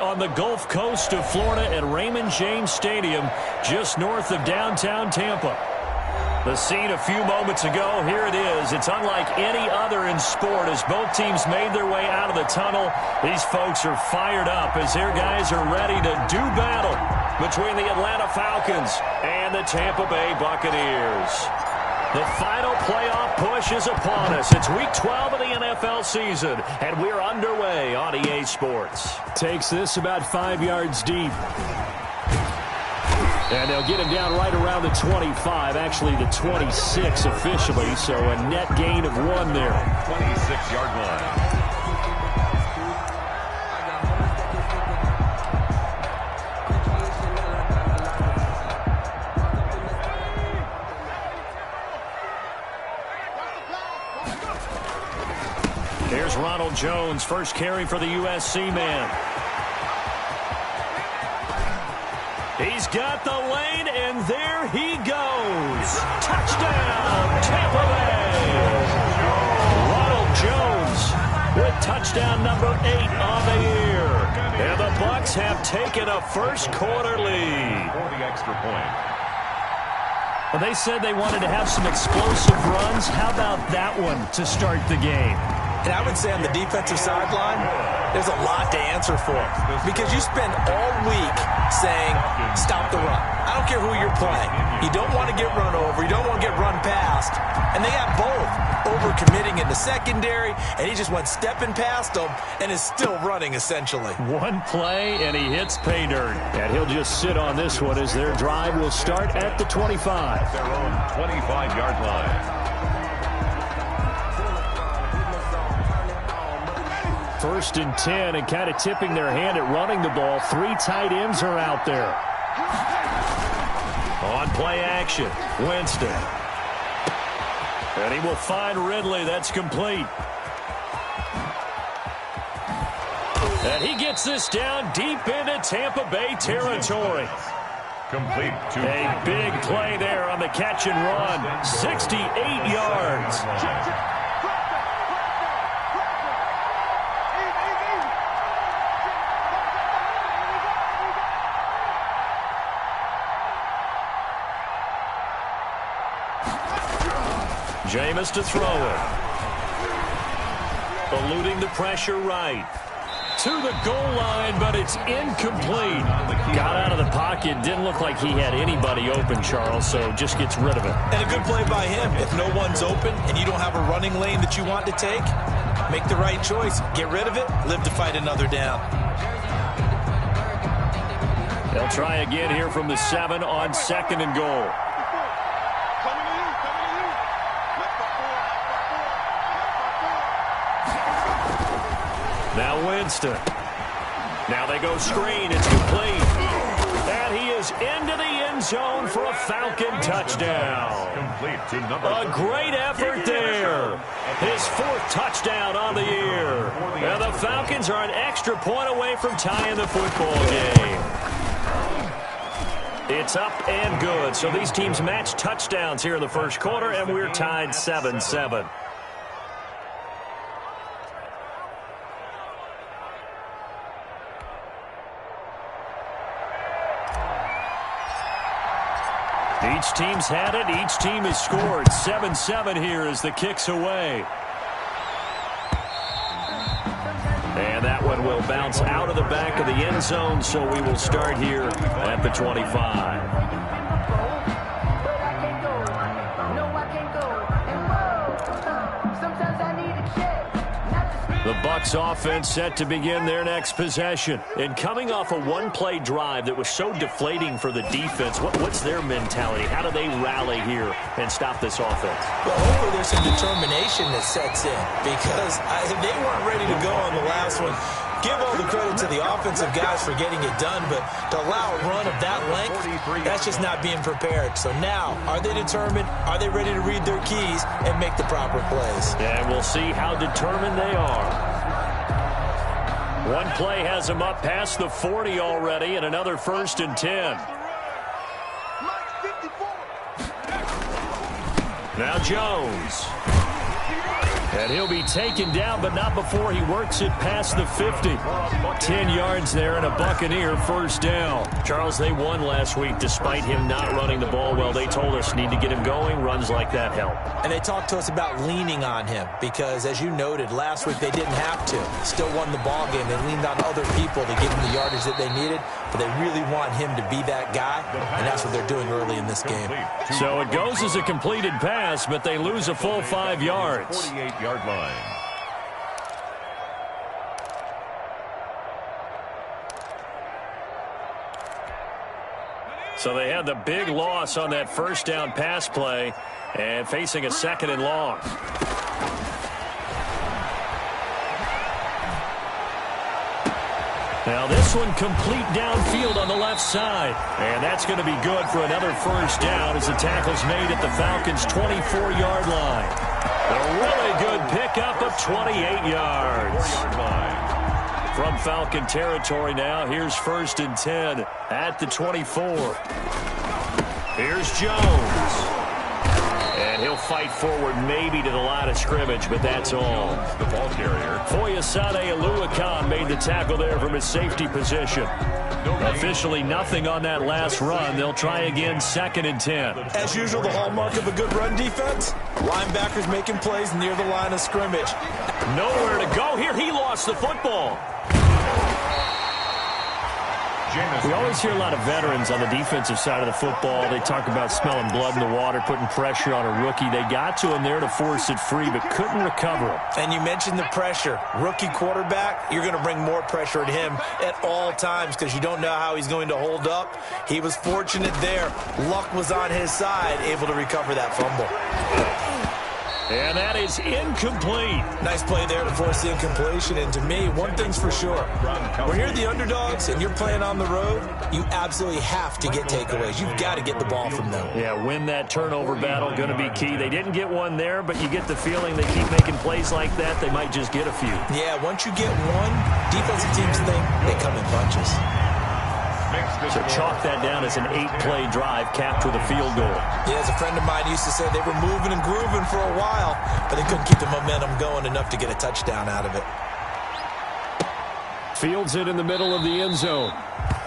on the Gulf Coast of Florida at Raymond James Stadium, just north of downtown Tampa. The scene a few moments ago, here it is. It's unlike any other in sport as both teams made their way out of the tunnel. These folks are fired up as their guys are ready to do battle between the Atlanta Falcons and the Tampa Bay Buccaneers. The final playoff push is upon us. It's Week 12 of the NFL season, and we're underway on EA Sports. Takes this about 5 yards deep. And they'll get him down right around the 25, actually the 26 officially, so a net gain of 1 there. 26-yard line. Here's Ronald Jones, first carry for the USC man. He's got the lane, and there he goes. Touchdown, Tampa Bay. Ronald Jones with touchdown number 8 on the year. And the Bucs have taken a first-quarter lead. For the extra point. Well, they said they wanted to have some explosive runs. How about that one to start the game? And I would say on the defensive sideline, there's a lot to answer for because you spend all week saying, stop the run. I don't care who you're playing. You don't want to get run over. You don't want to get run past. And they got both over-committing in the secondary, and he just went stepping past them and is still running, essentially. One play, and he hits pay dirt. And he'll just sit on this one as their drive will start at the 25. Their own 25-yard line. First and 10, and kind of tipping their hand at running the ball. 3 tight ends are out there. On play action, Winston. And he will find Ridley. That's complete. And he gets this down deep into Tampa Bay territory. Complete to a big play there on the catch and run. 68 yards. Jameis to throw it. Eluding the pressure right. To the goal line, but it's incomplete. Got out of the pocket. Didn't look like he had anybody open, Charles, so just gets rid of it. And a good play by him. If no one's open and you don't have a running lane that you want to take, make the right choice. Get rid of it. Live to fight another down. They'll try again here from the 7 on 2nd and goal. Now Winston. Now they go screen. It's complete. And he is into the end zone for a Falcon touchdown. complete to number. A great effort there. His 4th touchdown on the year. And the Falcons are an extra point away from tying the football game. It's up and good. So these teams match touchdowns here in the first quarter, and we're tied 7-7. Each team's had it. Each team has scored. 7-7 here as the kick's away. And that one will bounce out of the back of the end zone, so we will start here at the 25. The Bucs offense set to begin their next possession. And coming off a one-play drive that was so deflating for the defense, what's their mentality? How do they rally here and stop this offense? Well, hopefully there's some determination that sets in, because if they weren't ready to go on the last one, give all the credit to the offensive guys for getting it done, but to allow a run of that length, that's just not being prepared. So now, are they determined? Are they ready to read their keys and make the proper plays? And we'll see how determined they are. One play has them up past the 40 already, and another 1st and 10. Now Jones. And he'll be taken down, but not before he works it past the 50. 10 yards there and a Buccaneer first down. Charles, they won last week despite him not running the ball well. They told us need to get him going. Runs like that help. And they talked to us about leaning on him because, as you noted, last week they didn't have to. Still won the ball game. They leaned on other people to give him the yardage that they needed, but they really want him to be that guy, and that's what they're doing early in this game. So it goes as a completed pass, but they lose a full 5 yards. 48-yard line. So they had the big loss on that first down pass play and facing a 2nd and long. Now this one complete downfield on the left side. And that's going to be good for another first down as the tackle's made at the Falcons' 24-yard line. A really good pickup of 28 yards. From Falcon territory now, here's 1st and 10 at the 24. Here's Jones. And he'll fight forward maybe to the line of scrimmage, but that's all. The ball carrier. Foyesade Oluwakan made the tackle there from his safety position. Officially nothing on that last run. They'll try again 2nd and 10. As usual, the hallmark of a good run defense, linebackers making plays near the line of scrimmage. Nowhere to go here. He lost the football. We always hear a lot of veterans on the defensive side of the football. They talk about smelling blood in the water, putting pressure on a rookie. They got to him there to force it free, but couldn't recover him. And you mentioned the pressure. Rookie quarterback, you're going to bring more pressure at him at all times because you don't know how he's going to hold up. He was fortunate there. Luck was on his side, able to recover that fumble. And that is incomplete. Nice play there to force the incompletion. And to me, one thing's for sure. When you're the underdogs and you're playing on the road, you absolutely have to get takeaways. You've got to get the ball from them. Yeah, win that turnover battle, going to be key. They didn't get one there, but you get the feeling they keep making plays like that, they might just get a few. Yeah, once you get one, defensive teams think they come in bunches. So chalk that down as an 8-play drive capped with a field goal. Yeah, as a friend of mine used to say, they were moving and grooving for a while, but they couldn't keep the momentum going enough to get a touchdown out of it. Fields it in the middle of the end zone.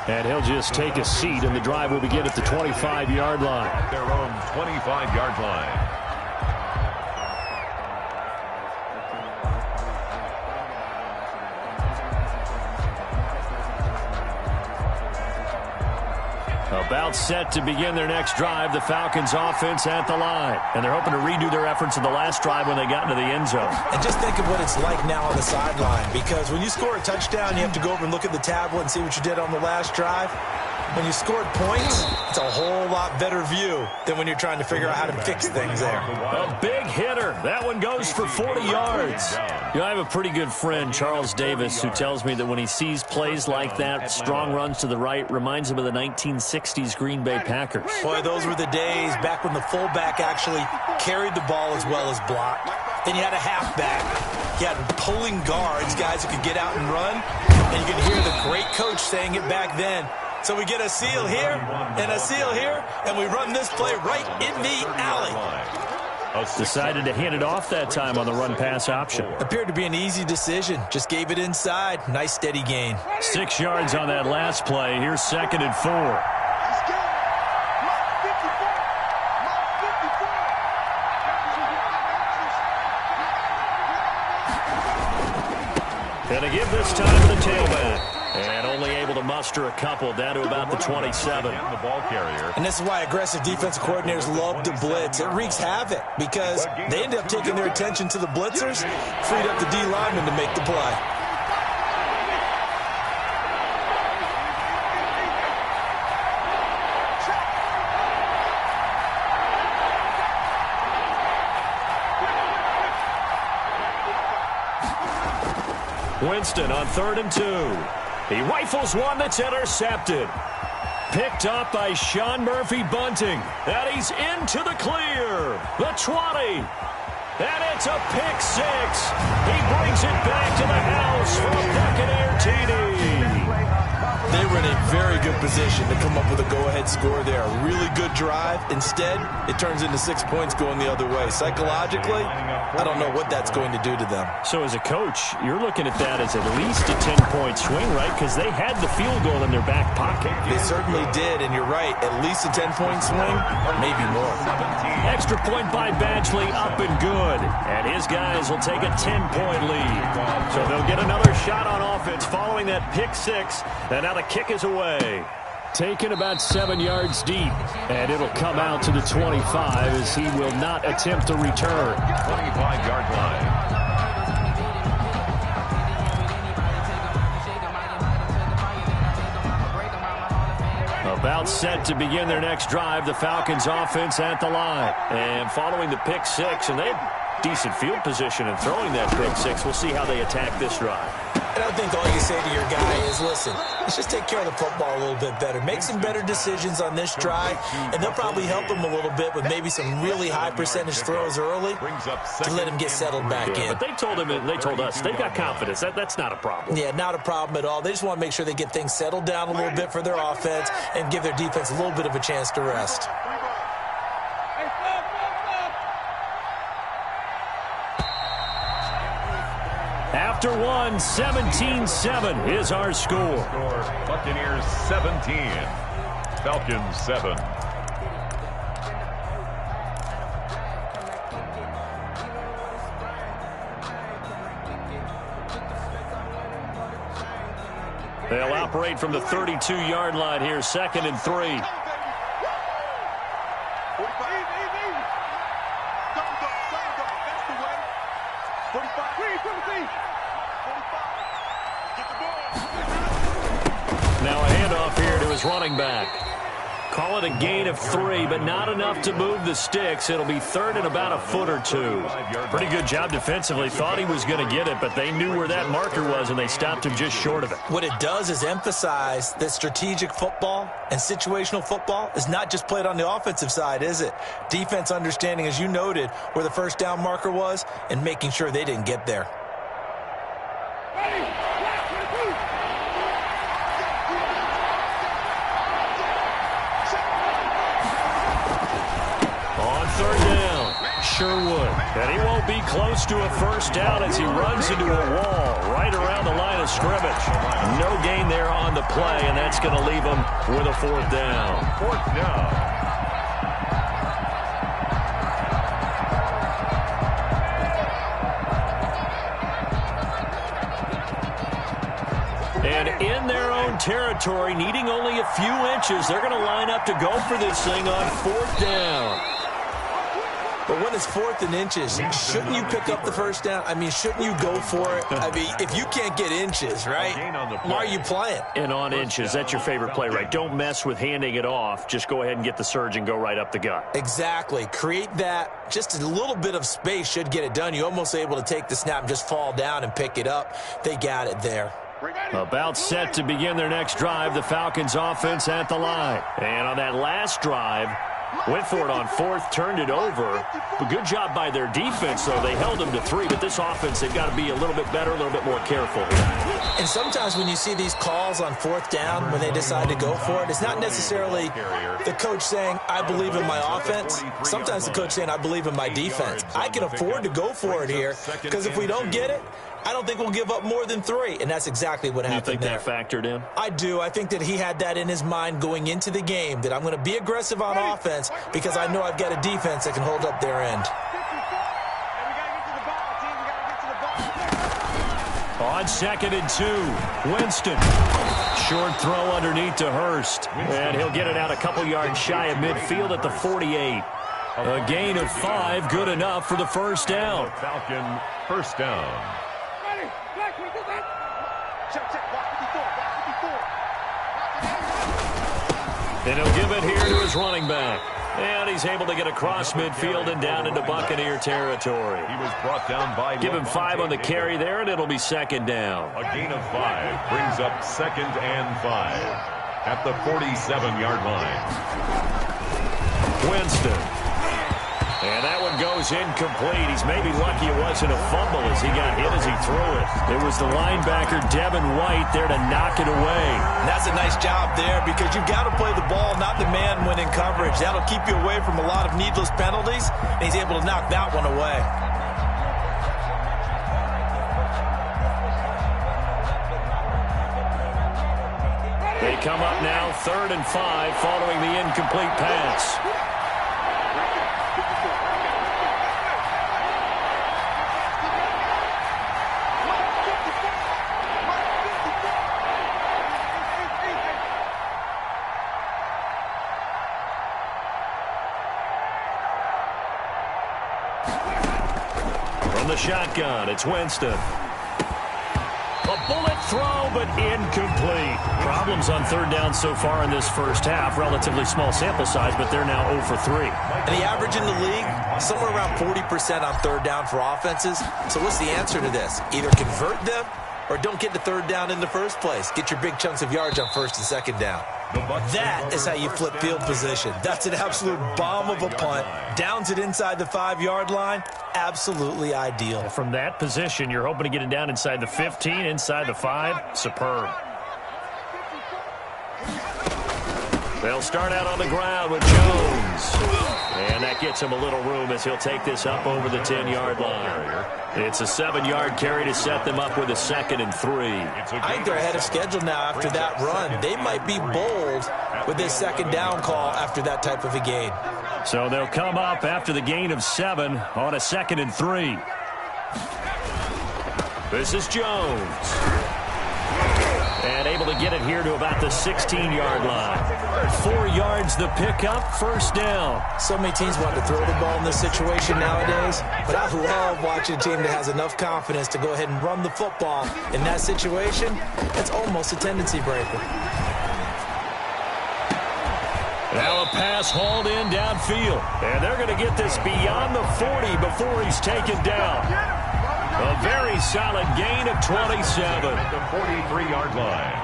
And he'll just take a seat, and the drive will begin at the 25-yard line. At their own 25-yard line. About set to begin their next drive, the Falcons offense at the line. And they're hoping to redo their efforts in the last drive when they got into the end zone. And just think of what it's like now on the sideline, because when you score a touchdown, you have to go over and look at the tablet and see what you did on the last drive. When you scored points, it's a whole lot better view than when you're trying to figure out how to fix things there. A big hitter. That one goes for 40 yards. You know, I have a pretty good friend, Charles Davis, who tells me that when he sees plays like that, strong runs to the right, reminds him of the 1960s Green Bay Packers. Boy, those were the days back when the fullback actually carried the ball as well as blocked. Then you had a halfback. You had pulling guards, guys who could get out and run. And you could hear the great coach saying it back then. So we get a seal here and a seal here, and we run this play right in the alley. Decided to hand it off that time on the run-pass option. Appeared to be an easy decision. Just gave it inside. Nice steady gain. 6 yards on that last play. Here's 2nd and 4. And a give this time to the tailback. And only able to muster a couple down to about the 27. The ball carrier. And this is why aggressive defensive coordinators love to blitz. It wreaks havoc because they end up taking their attention to the blitzers, freed up the D lineman to make the play. Winston on 3rd and 2. He rifles one that's intercepted. Picked up by Sean Murphy Bunting. And he's into the clear. The 20. And it's a pick 6. He brings it back to the house for a Buccaneer TD. They were in a very really good position to come up with a go-ahead score there. A really good drive. Instead, it turns into 6 points going the other way. Psychologically, I don't know what that's going to do to them. So as a coach, you're looking at that as at least a 10-point swing, right? Because they had the field goal in their back pocket. They certainly did, and you're right. At least a 10-point swing, maybe more. Extra point by Badgley, up and good. And his guys will take a 10-point lead. So they'll get another shot on offense following that pick six. And now the kick is away. Taken about 7 yards deep. And it'll come out to the 25 as he will not attempt to return. 25-yard line. About set to begin their next drive, the Falcons offense at the line. And following the pick six, and they have decent field position in throwing that pick six. We'll see how they attack this drive. And I think all you say to your guy is, listen, let's just take care of the football a little bit better. Make some better decisions on this drive, and they'll probably help him a little bit with maybe some really high percentage throws early to let him get settled back in. But they told him, and they told us, they've got confidence. That's not a problem. Yeah, not a problem at all. They just want to make sure they get things settled down a little bit for their offense and give their defense a little bit of a chance to rest. After one, 17-7 is our score. Buccaneers 17, Falcons 7. They'll operate from the 32-yard line here, 2nd and 3. Now a handoff here to his running back. Call it a gain of 3, but not enough to move the sticks. It'll be 3rd and about a foot or 2. Pretty good job defensively. Thought he was going to get it, but they knew where that marker was, and they stopped him just short of it. What it does is emphasize that strategic football and situational football is not just played on the offensive side, is it? Defense understanding, as you noted, where the first down marker was and making sure they didn't get there. Sure would. And he won't be close to a first down as he runs into a wall right around the line of scrimmage. No gain there on the play, and that's going to leave him with a 4th down. 4th down. And in their own territory, needing only a few inches, they're going to line up to go for this thing on 4th down. But when it's 4th and inches, shouldn't you pick up the first down? I mean, shouldn't you go for it? I mean, if you can't get inches, right, why are you playing? And on inches, that's your favorite play, right? Don't mess with handing it off. Just go ahead and get the surge and go right up the gut. Exactly. Create that. Just a little bit of space should get it done. You're almost able to take the snap and just fall down and pick it up. They got it there. About set to begin their next drive, the Falcons offense at the line. And on that last drive, went for it on 4th, turned it over. But good job by their defense, though. They held them to 3, but this offense, they've got to be a little bit better, a little bit more careful. And sometimes when you see these calls on 4th down, when they decide to go for it, it's not necessarily the coach saying, I believe in my offense. Sometimes the coach saying, I believe in my defense. I can afford to go for it here, because if we don't get it, I don't think we'll give up more than 3, and that's exactly what happened there. You think that factored in? I do. I think that he had that in his mind going into the game, that I'm going to be aggressive on offense because I know I've got a defense that can hold up their end. On 2nd and 2, Winston. Short throw underneath to Hurst, and he'll get it out a couple yards shy of midfield at the 48. A gain of 5, good enough for the first down. Falcon first down. And he'll give it here to his running back. And he's able to get across midfield and down into Buccaneer territory. He was brought down by... Give him 5 on the carry there, and it'll be 2nd down. A gain of 5 brings up 2nd and 5 at the 47-yard line. Winston. And that one goes incomplete. He's maybe lucky it wasn't a fumble as he got hit as he threw it. It was the linebacker, Devin White, there to knock it away. And that's a nice job there because you've got to play the ball, not the man when in coverage. That'll keep you away from a lot of needless penalties, and he's able to knock that one away. They come up now, 3rd and 5, following the incomplete pass. From the shotgun, it's Winston. A bullet throw, but incomplete. Problems on 3rd down so far in this first half. Relatively small sample size, but they're now 0 for 3. And the average in the league, somewhere around 40% on 3rd down for offenses. So what's the answer to this? Either convert them or don't get the 3rd down in the first place. Get your big chunks of yards on 1st and 2nd down. That is how you flip field position. That's an absolute bomb of a punt. Downs it inside the 5-yard line. Absolutely ideal. From that position, you're hoping to get it down inside the 15, inside the 5. Superb. They'll start out on the ground with Jones. And that gets him a little room as he'll take this up over the 10-yard line. It's a 7-yard carry to set them up with a 2nd and 3. I think they're ahead of schedule now after that run. They might be bold with this 2nd down call after that type of a gain. So they'll come up after the gain of 7 on a 2nd and 3. This is Jones. And able to get it here to about the 16-yard line. 4 yards the pickup, 1st down. So many teams want to throw the ball in this situation nowadays, but I love watching a team that has enough confidence to go ahead and run the football. In that situation, it's almost a tendency breaker. Now a pass hauled in downfield. And they're going to get this beyond the 40 before he's taken down. A very solid gain of 27. The 43-yard line.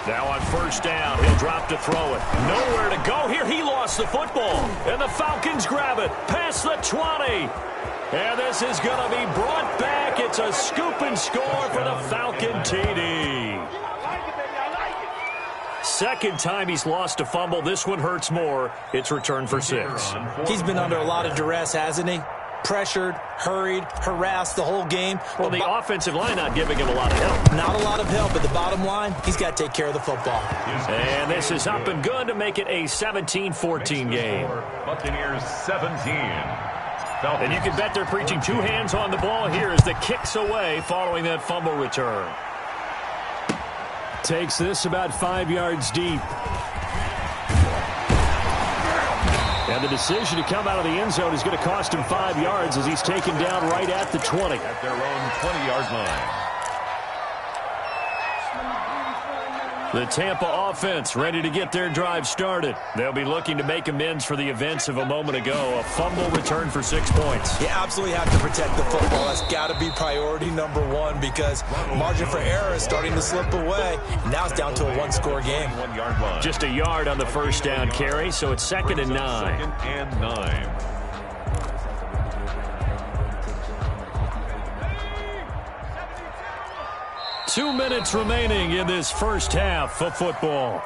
Now on 1st down, he'll drop to throw it. Nowhere to go here. He lost the football. And the Falcons grab it. Past the 20. And this is going to be brought back. It's a scoop and score for the Falcon TD. 2nd time he's lost a fumble. This one hurts more. It's returned for 6. He's been under a lot of duress, hasn't he? Pressured, hurried, harassed the whole game. Well, the offensive line not giving him a lot of help. Not a lot of help, but the bottom line, he's got to take care of the football. And this is up and good to make it a 17-14 game. Buccaneers 17. And you can bet they're preaching 2 hands on the ball here as the kick's away following that fumble return. Takes this about 5 yards deep. And the decision to come out of the end zone is going to cost him 5 yards as he's taken down right at the 20. At their own 20-yard line. The Tampa offense ready to get their drive started. They'll be looking to make amends for the events of a moment ago. A fumble return for 6 points. You absolutely have to protect the football. That's got to be priority number 1 because margin for error is starting to slip away. Now it's down to a 1-score game. 1-yard line. Just a yard on the 1st down carry, so it's 2nd and 9. 2nd and 9. 2 minutes remaining in this first half of football.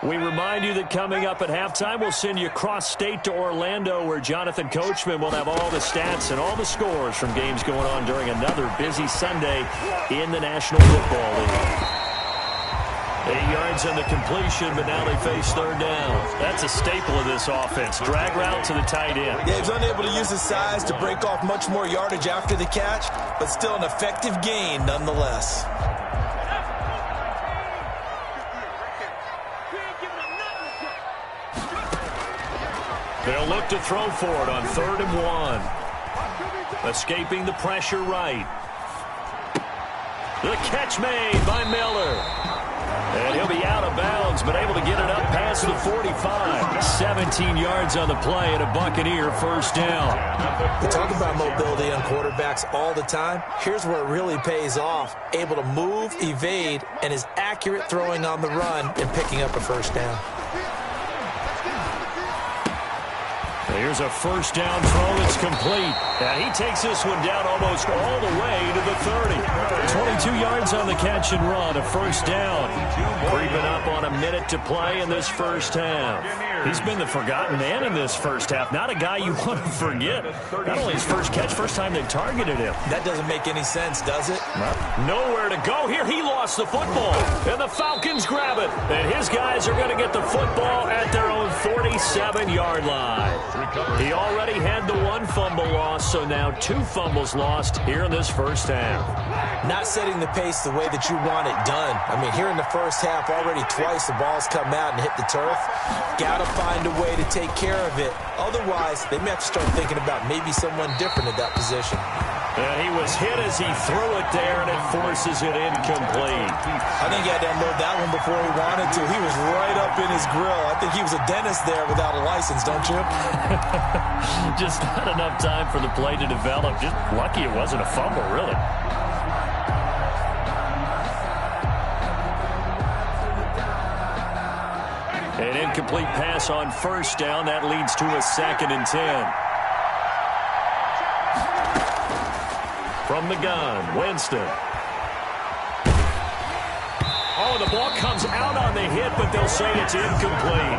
We remind you that coming up at halftime, we'll send you cross-state to Orlando, where Jonathan Coachman will have all the stats and all the scores from games going on during another busy Sunday in the National Football League. 8 yards on the completion, but now they face 3rd down. That's a staple of this offense. Drag route to the tight end. Yeah, he's unable to use his size to break off much more yardage after the catch, but still an effective gain nonetheless. They'll look to throw for it on 3rd and 1. Escaping the pressure right. The catch made by Miller. And he'll be out of bounds, but able to get it up past gets the 45. 17 yards on the play and a Buccaneer first down. We talk about mobility on quarterbacks all the time. Here's where it really pays off. Able to move, evade, and is accurate throwing on the run and picking up a first down. Here's a first down throw that's complete. And he takes this one down almost all the way to the 30. 22 yards on the catch and run, a first down. Creeping up on a minute to play in this first half. He's been the forgotten man in this first half. Not a guy you want to forget. Not only his first catch, first time they targeted him. That doesn't make any sense, does it? Nowhere to go here. He lost the football. And the Falcons grab it. And his guys are going to get the football at their own 47-yard line. He already had the one fumble loss, so now 2 fumbles lost here in this first half. Not setting the pace the way that you want it done. I mean, here in the first half, already twice the ball's come out and hit the turf. Got to find a way to take care of it. Otherwise, they may have to start thinking about maybe someone different at that position. And he was hit as he threw it there, and it forces it incomplete. I think he had to unload that one before he wanted to. He was right up in his grill. I think he was a dentist there without a license, don't you? Just not enough time for the play to develop. Just lucky it wasn't a fumble, really. An incomplete pass on first down. That leads to a 2nd and 10. From the gun, Winston. Oh, the ball comes out on the hit, but they'll say it's incomplete.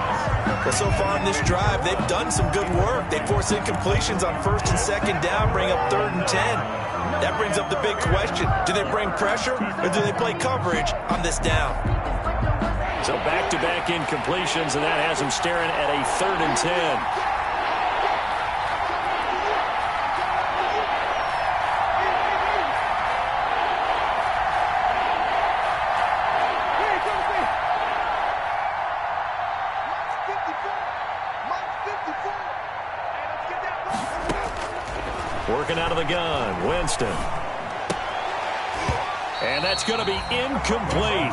Well, so far in this drive, they've done some good work. They force incompletions on 1st and 2nd down, bring up 3rd and 10. That brings up the big question. Do they bring pressure, or do they play coverage on this down? So back-to-back incompletions, and that has them staring at a 3rd and 10. Working out of the gun, Winston. And that's going to be incomplete.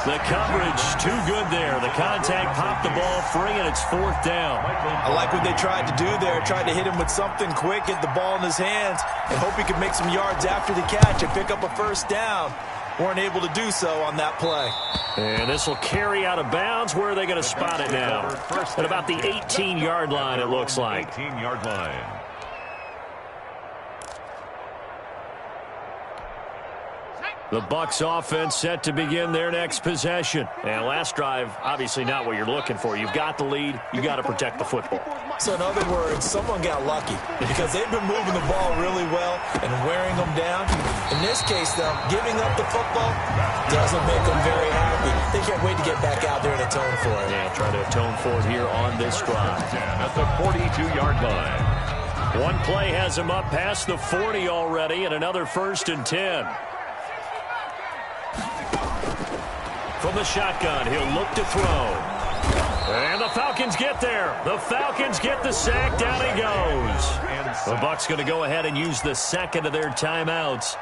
The coverage too good there. The contact popped the ball free, and it's 4th down. I like what they tried to do there. Tried to hit him with something quick, get the ball in his hands, and hope he could make some yards after the catch and pick up a first down. Weren't able to do so on that play. And this will carry out of bounds. Where are they going to spot it now? At about the 18-yard line, it looks like. 18-yard line. The Bucs offense set to begin their next possession. And last drive, obviously not what you're looking for. You've got the lead. You've got to protect the football. So in other words, someone got lucky because they've been moving the ball really well and wearing them down. In this case, though, giving up the football doesn't make them very happy. They can't wait to get back out there and atone for it. Yeah, trying to atone for it here on this drive. At the 42-yard line. One play has him up past the 40 already, and another 1st and 10. From the shotgun, he'll look to throw. And the Falcons get there. The Falcons get the sack. Down he goes. The Bucs going to go ahead and use the 2nd of their timeouts,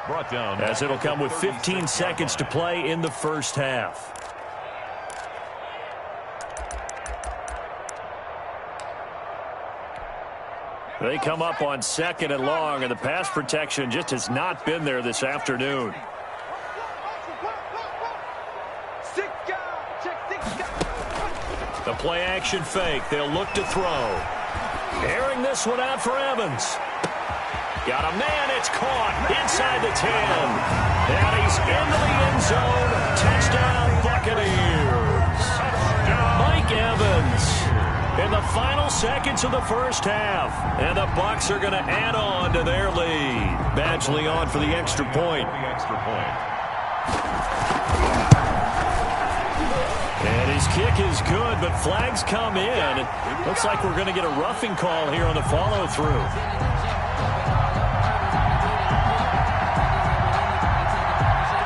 as it'll come with 15 seconds to play in the first half. They come up on 2nd and long, and the pass protection just has not been there this afternoon. The play-action fake. They'll look to throw. Airing this one out for Evans. Got a man. It's caught inside the 10. And he's into the end zone. Touchdown, Buccaneers. Mike Evans in the final seconds of the first half. And the Bucs are going to add on to their lead. Badgley on for the extra point. And his kick is good, but flags come in. Looks like we're going to get a roughing call here on the follow-through.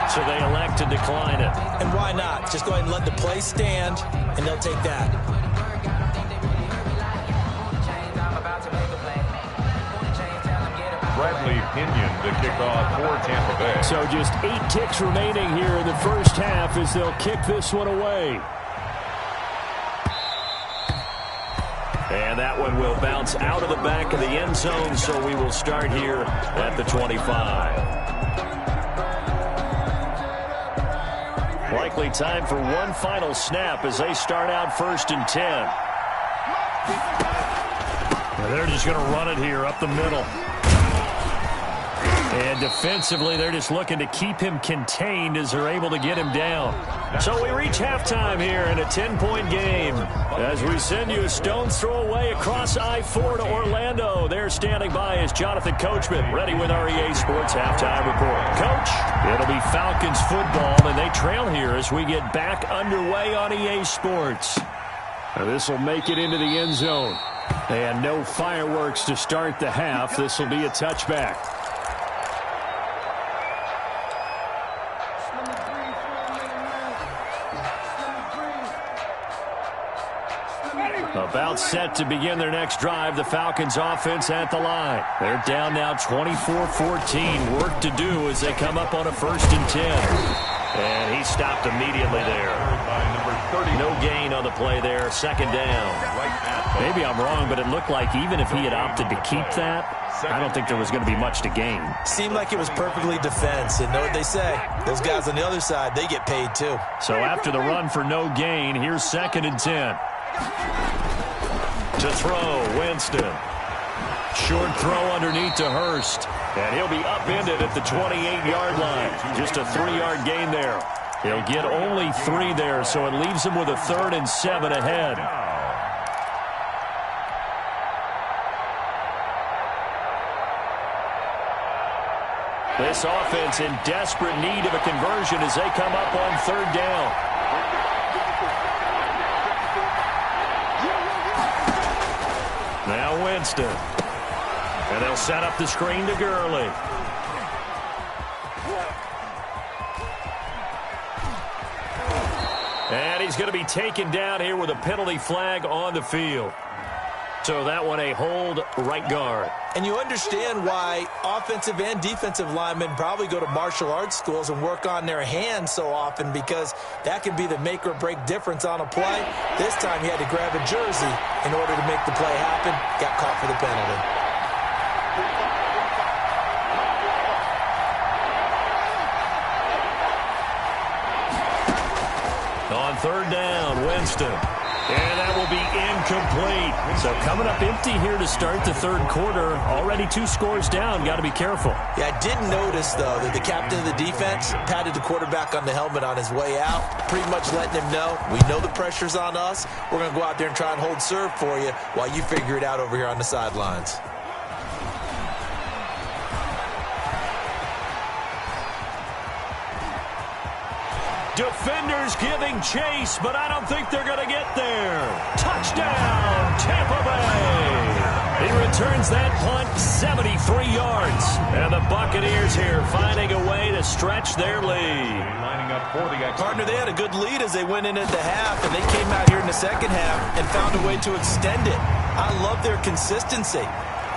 So they elect to decline it. And why not? Just go ahead and let the play stand, and they'll take that. Bradley Pinion to kick off for Tampa Bay. So just 8 ticks remaining here in the first half as they'll kick this one away. And that one will bounce out of the back of the end zone, so we will start here at the 25. Likely time for one final snap as they start out 1st and 10. Now they're just going to run it here up the middle. And defensively, they're just looking to keep him contained as they're able to get him down. So we reach halftime here in a 10-point game. As we send you a stone's throw away across I-4 to Orlando. There standing by is Jonathan Coachman, ready with our EA Sports Halftime Report. Coach, it'll be Falcons football, and they trail here as we get back underway on EA Sports. This will make it into the end zone. And no fireworks to start the half. This will be a touchback. About set to begin their next drive, the Falcons offense at the line. They're down now 24-14. Work to do as they come up on a 1st and 10. And he stopped immediately there. No gain on the play there. 2nd down. Maybe I'm wrong, but it looked like even if he had opted to keep that, I don't think there was going to be much to gain. Seemed like it was perfectly defense. And know what they say? Those guys on the other side, they get paid too. So after the run for no gain, here's 2nd and 10. To throw, Winston. Short throw underneath to Hurst. And he'll be upended at the 28-yard line. Just a 3-yard gain there. He'll get only 3 there, so it leaves him with a 3rd and 7 ahead. This offense in desperate need of a conversion as they come up on 3rd down. Now Winston. And they'll set up the screen to Gurley. And he's going to be taken down here with a penalty flag on the field. So that one a hold right guard. And you understand why offensive and defensive linemen probably go to martial arts schools and work on their hands so often, because that can be the make or break difference on a play. This time he had to grab a jersey in order to make the play happen. Got caught for the penalty. On 3rd down, Winston. And that will be incomplete. So coming up empty here to start the 3rd quarter. Already 2 scores down. Got to be careful. Yeah, I did notice, though, that the captain of the defense patted the quarterback on the helmet on his way out, pretty much letting him know, we know the pressure's on us. We're going to go out there and try and hold serve for you while you figure it out over here on the sidelines. Defenders giving chase, but I don't think they're going to get there. Touchdown, Tampa Bay. He returns that punt 73 yards. And the Buccaneers here finding a way to stretch their lead. Partner, they had a good lead as they went in at the half, and they came out here in the 2nd half and found a way to extend it. I love their consistency.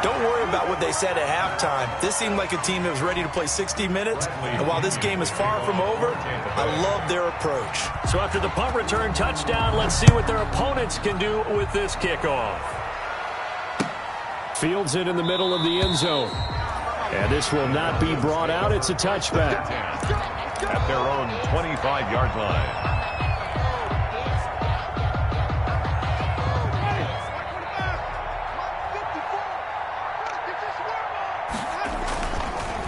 Don't worry about what they said at halftime. This seemed like a team that was ready to play 60 minutes. And while this game is far from over, I love their approach. So after the punt return touchdown, let's see what their opponents can do with this kickoff. Fields it in the middle of the end zone. And this will not be brought out. It's a touchback. At their own 25-yard line.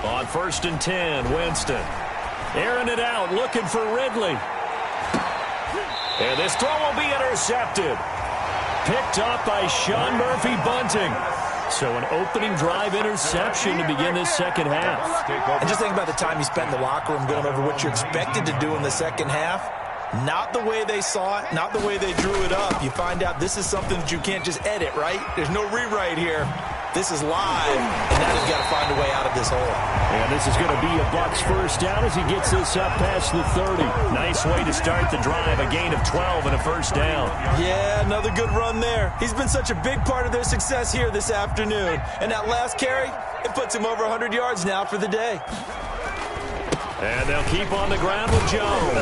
On 1st and 10, Winston. Airing it out, looking for Ridley. And this throw will be intercepted. Picked up by Sean Murphy-Bunting. So an opening drive interception to begin this 2nd half. And just think about the time you spent in the locker room going over what you expected to do in the 2nd half. Not the way they saw it, not the way they drew it up. You find out this is something that you can't just edit, right? There's no rewrite here. This is live, and now he's got to find a way out of this hole. And this is going to be a Bucs 1st down as he gets this up past the 30. Nice way to start the drive, a gain of 12 and a 1st down. Yeah, another good run there. He's been such a big part of their success here this afternoon. And that last carry, it puts him over 100 yards now for the day. And they'll keep on the ground with Jones.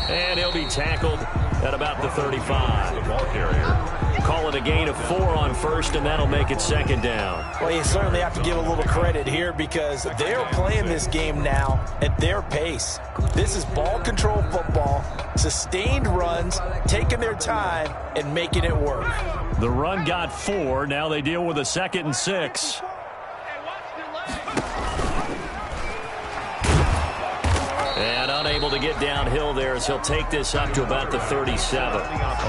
And he'll be tackled at about the 35. The ball carrier. Call it a gain of 4 on first, and that'll make it second down. Well, you certainly have to give a little credit here because they're playing this game now at their pace. This is ball control football, sustained runs, taking their time, and making it work. The run got 4. Now they deal with a 2nd and 6. And unable to get downhill there as he'll take this up to about the 37.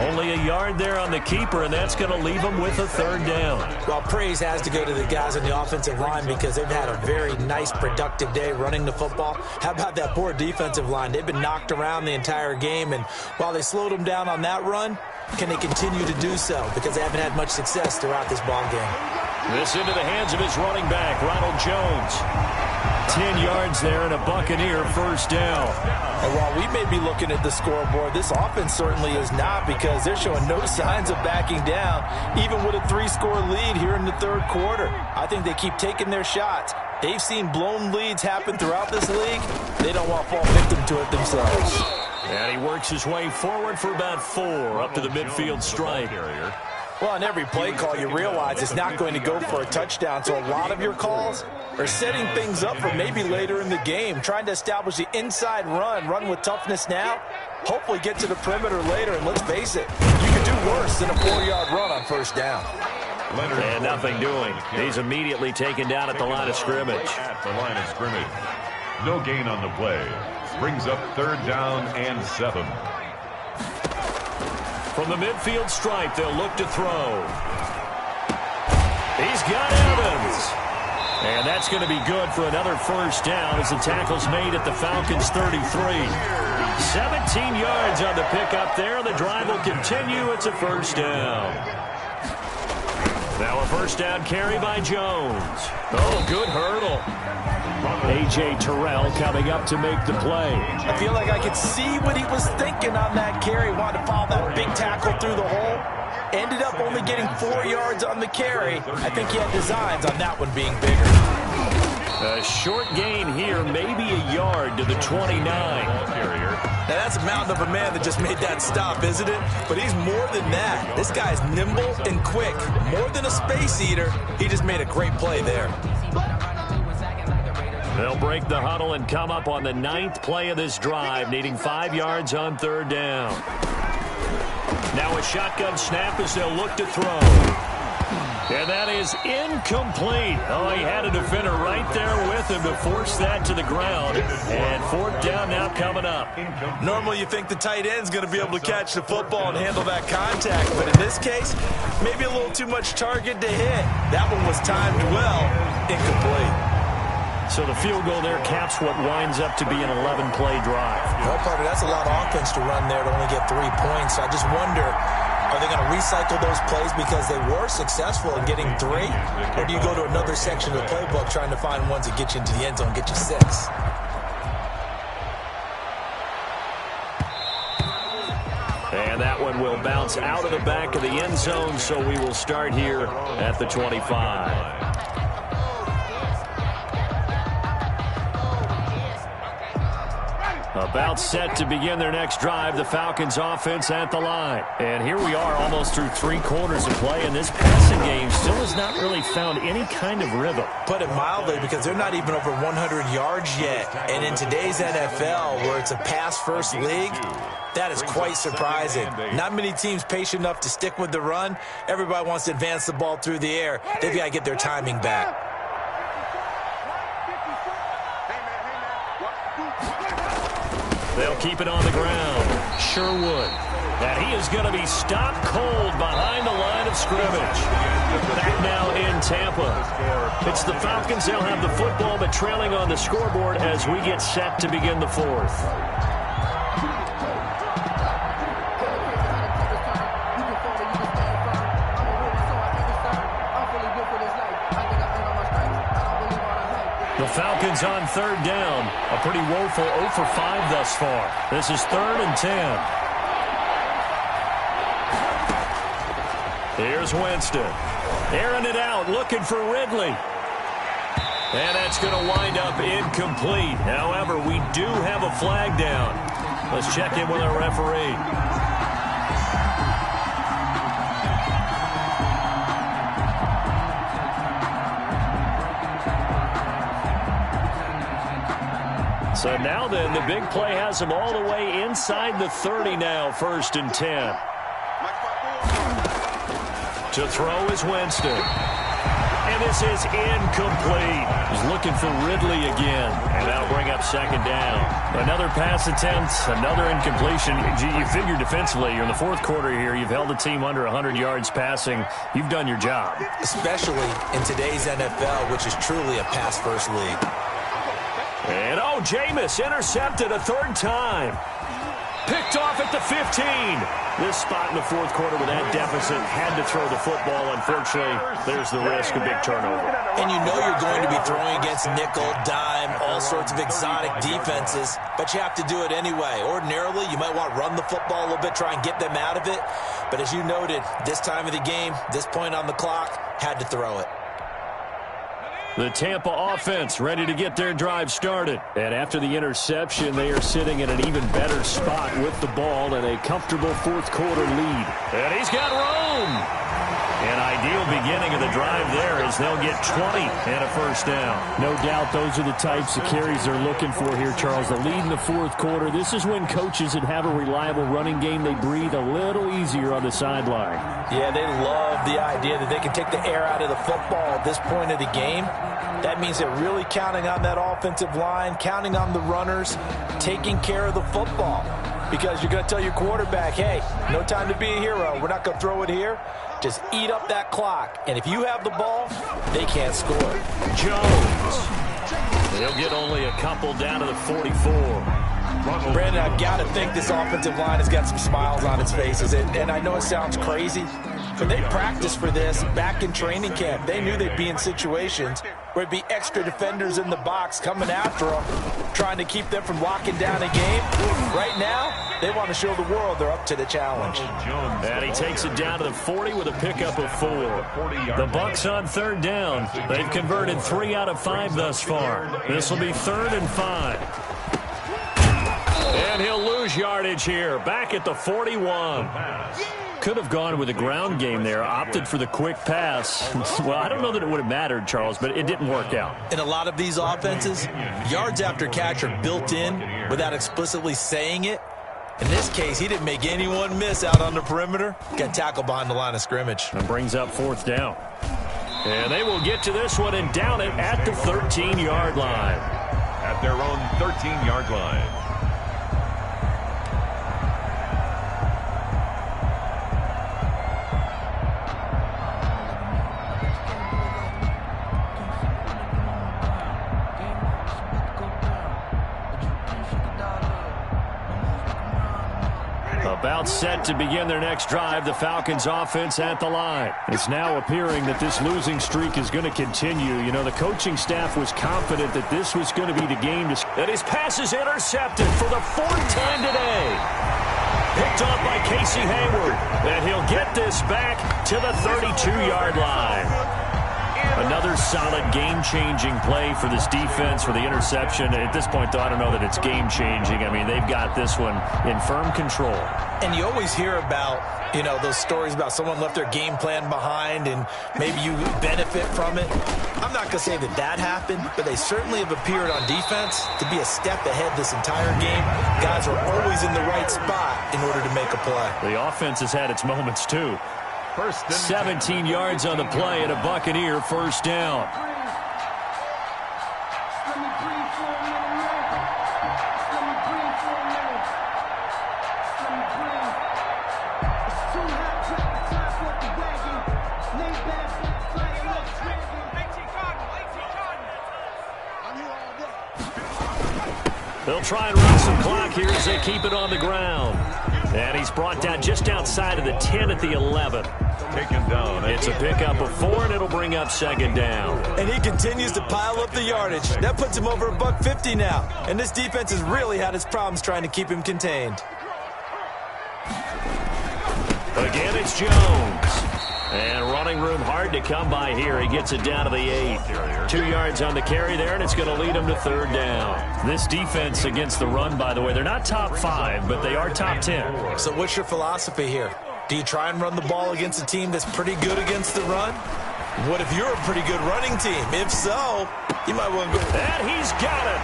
Only a yard there on the keeper, and that's going to leave him with a 3rd down. Well, praise has to go to the guys on the offensive line because they've had a very nice, productive day running the football. How about that poor defensive line? They've been knocked around the entire game, and while they slowed them down on that run, can they continue to do so? Because they haven't had much success throughout this ball game. This into the hands of his running back, Ronald Jones. 10 yards there and a Buccaneer 1st down. And while we may be looking at the scoreboard, this offense certainly is not because they're showing no signs of backing down, even with a 3-score lead here in the 3rd quarter. I think they keep taking their shots. They've seen blown leads happen throughout this league. They don't want to fall victim to it themselves. And he works his way forward for about 4 up to the midfield stripe. Well, on every play call, you realize it's not going to go for a touchdown, so a lot of your calls are setting things up for maybe later in the game, trying to establish the inside run with toughness now, hopefully get to the perimeter later, and let's face it, you could do worse than a 4-yard run on 1st down. And nothing doing. He's immediately taken down at the line of scrimmage. At the line of scrimmage. No gain on the play. Brings up 3rd down and 7. From the midfield stripe, they'll look to throw. He's got Evans. And that's going to be good for another 1st down as the tackle's made at the Falcons' 33. 17 yards on the pickup there. The drive will continue. It's a 1st down. Now a 1st down carry by Jones. Oh, good hurdle. A.J. Terrell coming up to make the play. I feel like I could see what he was thinking on that carry. Wanted to follow that big tackle through the hole. Ended up only getting 4 yards on the carry. I think he had designs on that one being bigger. A short gain here, maybe a yard to the 29. Now that's a mountain of a man that just made that stop, isn't it? But he's more than that. This guy's nimble and quick. More than a space eater, he just made a great play there. They'll break the huddle and come up on the 9th play of this drive, needing 5 yards on 3rd down. Now a shotgun snap as they'll look to throw. And that is incomplete. Oh, he had a defender right there with him to force that to the ground. And 4th down now coming up. Normally you think the tight end's going to be able to catch the football and handle that contact. But in this case, maybe a little too much target to hit. That one was timed well. Incomplete. So the field goal there caps what winds up to be an 11-play drive. Well, Carter, that's a lot of offense to run there to only get 3 points. So I just wonder, are they going to recycle those plays because they were successful in getting 3? Or do you go to another section of the playbook trying to find ones that get you into the end zone, get you 6? And that one will bounce out of the back of the end zone, so we will start here at the 25. About set to begin their next drive, the Falcons offense at the line. And here we are almost through 3 quarters of play, and this passing game still has not really found any kind of rhythm. Put it mildly, because they're not even over 100 yards yet. And in today's NFL, where it's a pass-first league, that is quite surprising. Not many teams patient enough to stick with the run. Everybody wants to advance the ball through the air. They've got to get their timing back. They'll keep it on the ground. Sherwood. And he is going to be stopped cold behind the line of scrimmage. Back now in Tampa. It's the Falcons. They'll have the football, but trailing on the scoreboard as we get set to begin the 4th. The Falcons on 3rd down. A pretty woeful 0 for 5 thus far. This is 3rd and 10. Here's Winston. Airing it out, looking for Ridley. And that's going to wind up incomplete. However, we do have a flag down. Let's check in with our referee. So now then, the big play has him all the way inside the 30 now, 1st and 10. To throw is Winston. And this is incomplete. He's looking for Ridley again. And that'll bring up 2nd down. Another pass attempt, another incompletion. You figure defensively, you're in the 4th quarter here. You've held the team under 100 yards passing. You've done your job. Especially in today's NFL, which is truly a pass-first league. And, Jameis intercepted a 3rd time. Picked off at the 15. This spot in the 4th quarter with that deficit, had to throw the football. Unfortunately, there's the risk of big turnover. And you know you're going to be throwing against nickel, dime, all sorts of exotic defenses, but you have to do it anyway. Ordinarily, you might want to run the football a little bit, try and get them out of it. But as you noted, this time of the game, this point on the clock, had to throw it. The Tampa offense ready to get their drive started. And after the interception, they are sitting in an even better spot with the ball and a comfortable 4th quarter lead. And he's got room. An ideal beginning of the drive there as they'll get 20 and a 1st down. No doubt those are the types of carries they're looking for here, Charles. The lead in the 4th quarter. This is when coaches that have a reliable running game, they breathe a little easier on the sideline. Yeah, they love the idea that they can take the air out of the football at this point of the game. That means they're really counting on that offensive line, counting on the runners, taking care of the football. Because you're going to tell your quarterback, hey, no time to be a hero. We're not going to throw it here. Just eat up that clock. And if you have the ball, they can't score. Jones. They'll get only a couple down to the 44. Brandon, I've got to think this offensive line has got some smiles on its faces. And I know it sounds crazy, but they practiced for this back in training camp. They knew they'd be in situations where it'd be extra defenders in the box coming after them, trying to keep them from locking down a game. Right now, they want to show the world they're up to the challenge. And he takes it down to the 40 with a pickup of 4. The Bucs on 3rd down. They've converted 3 out of 5 thus far. This will be 3rd and 5. And he'll lose yardage here. Back at the 41. Could have gone with a ground game there. Opted for the quick pass. Well, I don't know that it would have mattered, Charles, but it didn't work out. In a lot of these offenses, yards after catch are built in without explicitly saying it. In this case, he didn't make anyone miss out on the perimeter. Got tackled behind the line of scrimmage. And brings up 4th down. And they will get to this one and down it at the 13-yard line. At their own 13-yard line. About set to begin their next drive, the Falcons offense at the line. It's now appearing that this losing streak is going to continue. You know, the coaching staff was confident that this was going to be the game. And his pass is intercepted for the 4th time today. Picked off by Casey Hayward. And he'll get this back to the 32-yard line. Another solid game-changing play for this defense for the interception. At this point, though, I don't know that it's game-changing. I mean, they've got this one in firm control. And you always hear about, you know, those stories about someone left their game plan behind and maybe you benefit from it. I'm not going to say that that happened, but they certainly have appeared on defense to be a step ahead this entire game. Guys are always in the right spot in order to make a play. The offense has had its moments, too. 17 yards on the play and a Buccaneer 1st down. They'll try and run some clock here as they keep it on the ground. And he's brought down just outside of the 10 at the 11. Taken down. It's a pickup of 4, and it'll bring up 2nd down. And he continues to pile up the yardage. That puts him over $150 now. And this defense has really had its problems trying to keep him contained. Again, it's Jones. And running room hard to come by here. He gets it down to the 8. 2 yards on the carry there, and it's going to lead him to 3rd down. This defense against the run, by the way, they're not top 5, but they are top 10. So what's your philosophy here? Do you try and run the ball against a team that's pretty good against the run? What if you're a pretty good running team? If so, You might want to go. And he's got it.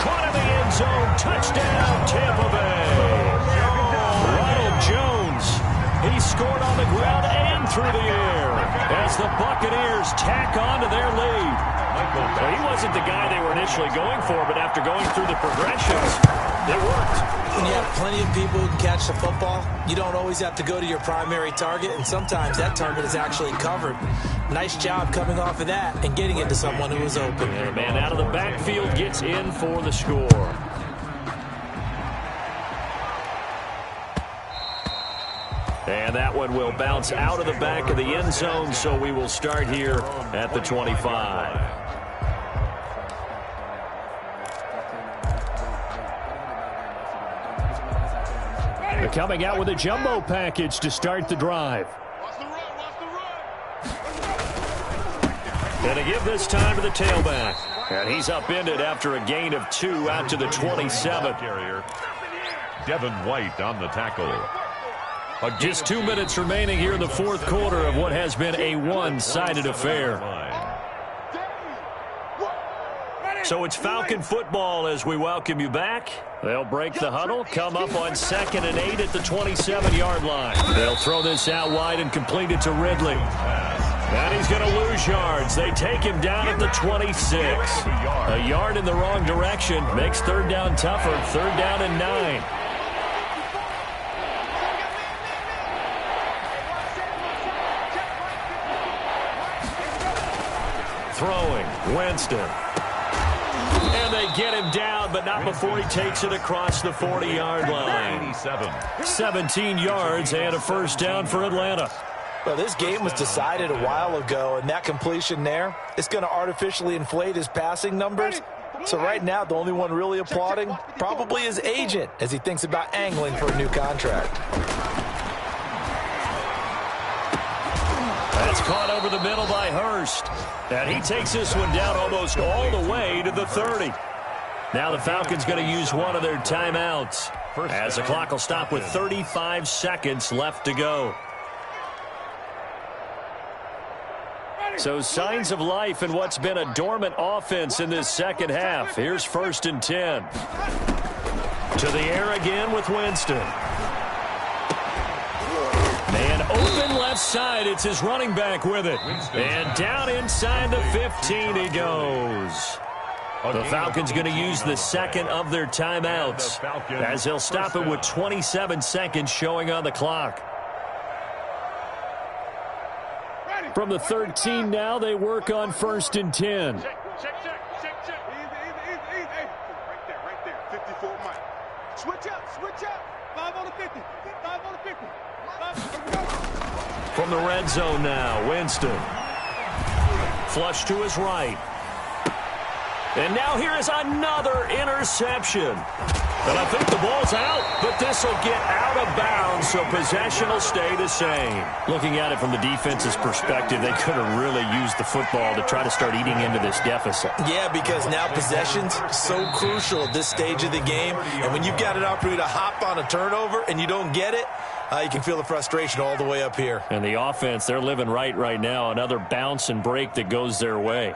Caught in the end zone. Touchdown, Tampa Bay. Ronald Jones. He scored on the ground and through the air as the Buccaneers tack on to their lead. Well, he wasn't the guy they were initially going for, but after going through the progressions, it worked. When you have plenty of people who can catch the football, you don't always have to go to your primary target, and sometimes that target is actually covered. Nice job coming off of that and getting it to someone who was open. And the man out of the backfield gets in for the score. And that one will bounce out of the back of the end zone, so we will start here at the 25. They're coming out with a jumbo package to start the drive. Going to give this time to the tailback. And he's upended after a gain of 2 out to the 27. Devin White on the tackle. Just 2 minutes remaining here in the fourth quarter of what has been a one-sided affair. So it's Falcon football as we welcome you back. They'll break the huddle, come up on 2nd and 8 at the 27-yard line. They'll throw this out wide and complete it to Ridley. And he's going to lose yards. They take him down at the 26. A yard in the wrong direction makes third down tougher. 3rd down and 9. Throwing, Winston. And they get him down, but not before he takes it across the 40-yard line. 17 yards and a first down for Atlanta. Well, this game was decided a while ago, and that completion there, it's going to artificially inflate his passing numbers. So right now, the only one really applauding probably his agent as he thinks about angling for a new contract. That's caught over the middle by Hurst. And he takes this one down almost all the way to the 30. Now the Falcons going to use one of their timeouts as the clock will stop with 35 seconds left to go. So signs of life in what's been a dormant offense in this second half. Here's 1st and 10. To the air again with Winston. Man open left side. It's his running back with it. And down inside the 15 he goes. The Falcons going to use the second of their timeouts as they'll stop it with 27 seconds showing on the clock. From the 13 now, they work on 1st and 10. Check. Easy. Right there. 54 Mike. Switch up. 5 on the 50. 5 on the 50. From the red zone now, Winston. Flush to his right. And now here is another interception. And I think the ball's out, but this will get out of bounds, so possession will stay the same. Looking at it from the defense's perspective, they could have really used the football to try to start eating into this deficit. Yeah, because now possession's so crucial at this stage of the game. And when you've got an opportunity to hop on a turnover and you don't get it, you can feel the frustration all the way up here. And the offense, they're living right now. Another bounce and break that goes their way.